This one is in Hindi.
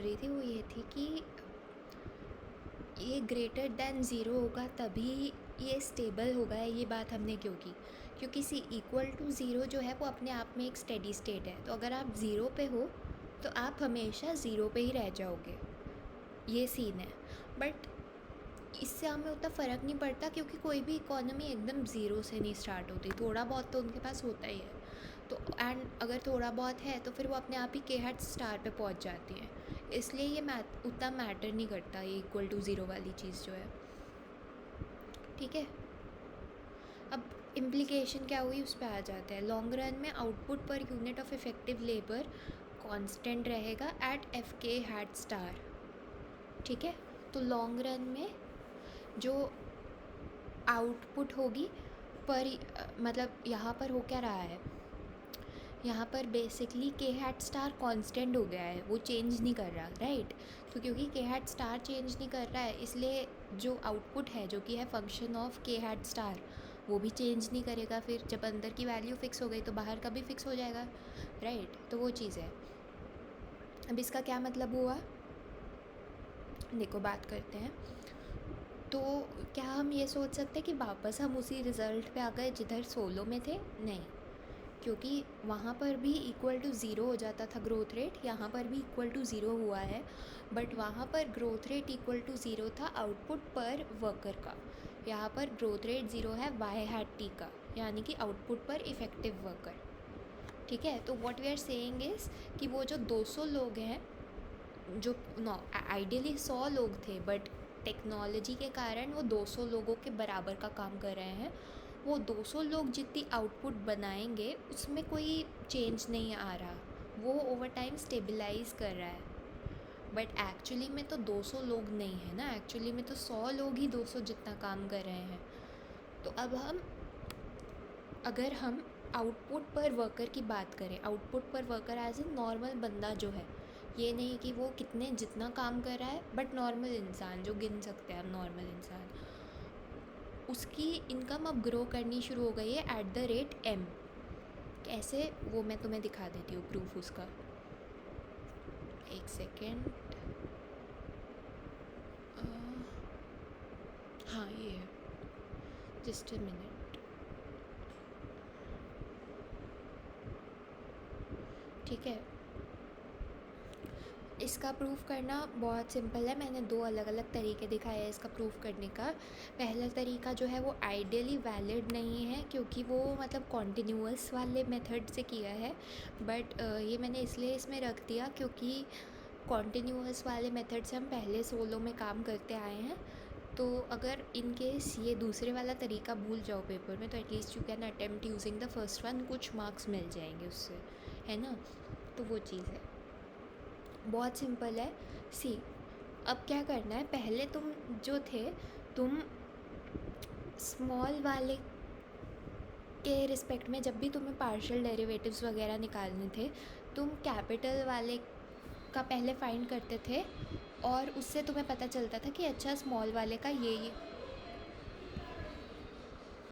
रही थी वो ये थी कि ये ग्रेटर दैन ज़ीरो होगा तभी ये स्टेबल होगा, ये बात हमने क्यों की? क्योंकि सी इक्वल टू ज़ीरो जो है वो अपने आप में एक स्टेडी स्टेट है। तो अगर आप ज़ीरो पे हो तो आप हमेशा ज़ीरो पे ही रह जाओगे, ये सीन है। बट इससे हमें उतना फ़र्क नहीं पड़ता क्योंकि कोई भी इकोनॉमी एकदम ज़ीरो से नहीं स्टार्ट होती, थोड़ा बहुत तो उनके पास होता ही है। तो एंड अगर थोड़ा बहुत है तो फिर वो अपने आप ही के हेड स्टार पे पहुंच जाती है। इसलिए ये उतना मैटर नहीं करता ये इक्वल टू ज़ीरो वाली चीज़ जो है, ठीक है। अब इम्प्लीकेशन क्या हुई उस पर आ जाते हैं। लॉन्ग रन में output per unit of effective labour constant रहेगा एट एफ के हैट स्टार, ठीक है। तो लॉन्ग रन में जो आउटपुट होगी पर मतलब यहाँ पर हो क्या रहा है, यहाँ पर बेसिकली के हैट स्टार कांस्टेंट हो गया है, वो चेंज नहीं कर रहा, राइट। तो क्योंकि के हैट स्टार चेंज नहीं कर रहा है इसलिए जो आउटपुट है जो कि है फंक्शन ऑफ के हैट स्टार वो भी चेंज नहीं करेगा। फिर जब अंदर की वैल्यू फ़िक्स हो गई तो बाहर का भी फ़िक्स हो जाएगा, राइट। तो वो चीज़ है। अब इसका क्या मतलब हुआ, देखो बात करते हैं। तो क्या हम ये सोच सकते हैं कि वापस हम उसी रिज़ल्ट पे आ गए जिधर सोलो में थे? नहीं, क्योंकि वहाँ पर भी इक्वल टू ज़ीरो हो जाता था ग्रोथ रेट, यहाँ पर भी इक्वल टू ज़ीरो हुआ है। बट वहाँ पर growth rate equal to zero था आउटपुट पर वर्कर का, यहाँ पर ग्रोथ रेट ज़ीरो है वाई हैट टी का, यानी कि आउटपुट पर इफ़ेक्टिव वर्कर, ठीक है। तो what we are saying is कि वो जो 200 लोग हैं, जो आइडियली 100 लोग थे बट टेक्नोलॉजी के कारण वो 200 लोगों के बराबर का काम कर रहे हैं, वो 200 लोग जितनी आउटपुट बनाएंगे उसमें कोई चेंज नहीं आ रहा, वो ओवर टाइम स्टेबलाइज कर रहा है। बट एक्चुअली में तो 200 लोग नहीं है ना, एक्चुअली में तो 100 लोग ही 200 जितना काम कर रहे हैं। तो अब अगर हम आउटपुट पर वर्कर की बात करें, आउटपुट पर वर्कर एज ए नॉर्मल बंदा जो है, ये नहीं कि वो कितने जितना काम कर रहा है, बट नॉर्मल इंसान जो गिन सकते हैं हम, नॉर्मल इंसान, उसकी इनकम अब ग्रो करनी शुरू हो गई है एट द रेट एम। कैसे, वो मैं तुम्हें दिखा देती हूँ प्रूफ उसका, एक सेकेंड। हाँ ये है, जस्ट अ मिनट। ठीक है, इसका प्रूफ करना बहुत सिंपल है। मैंने 2 अलग अलग तरीके दिखाए हैं इसका प्रूफ करने का। पहला तरीका जो है वो आइडियली वैलिड नहीं है क्योंकि वो मतलब कॉन्टिन्यूअस वाले मेथड से किया है, बट ये मैंने इसलिए इसमें रख दिया क्योंकि कॉन्टिन्यूअस वाले मेथड से हम पहले सोलो में काम करते आए हैं। तो अगर इन केस ये दूसरे वाला तरीका भूल जाओ पेपर में तो at least you can attempt using the first one, कुछ मार्क्स मिल जाएंगे उससे, है ना। तो वो चीज़ है, बहुत सिंपल है। सी, अब क्या करना है, पहले तुम जो थे तुम स्मॉल वाले के रिस्पेक्ट में जब भी तुम्हें पार्शियल डेरिवेटिव्स वगैरह निकालने थे तुम कैपिटल वाले का पहले फाइंड करते थे और उससे तुम्हें पता चलता था कि अच्छा स्मॉल वाले का ये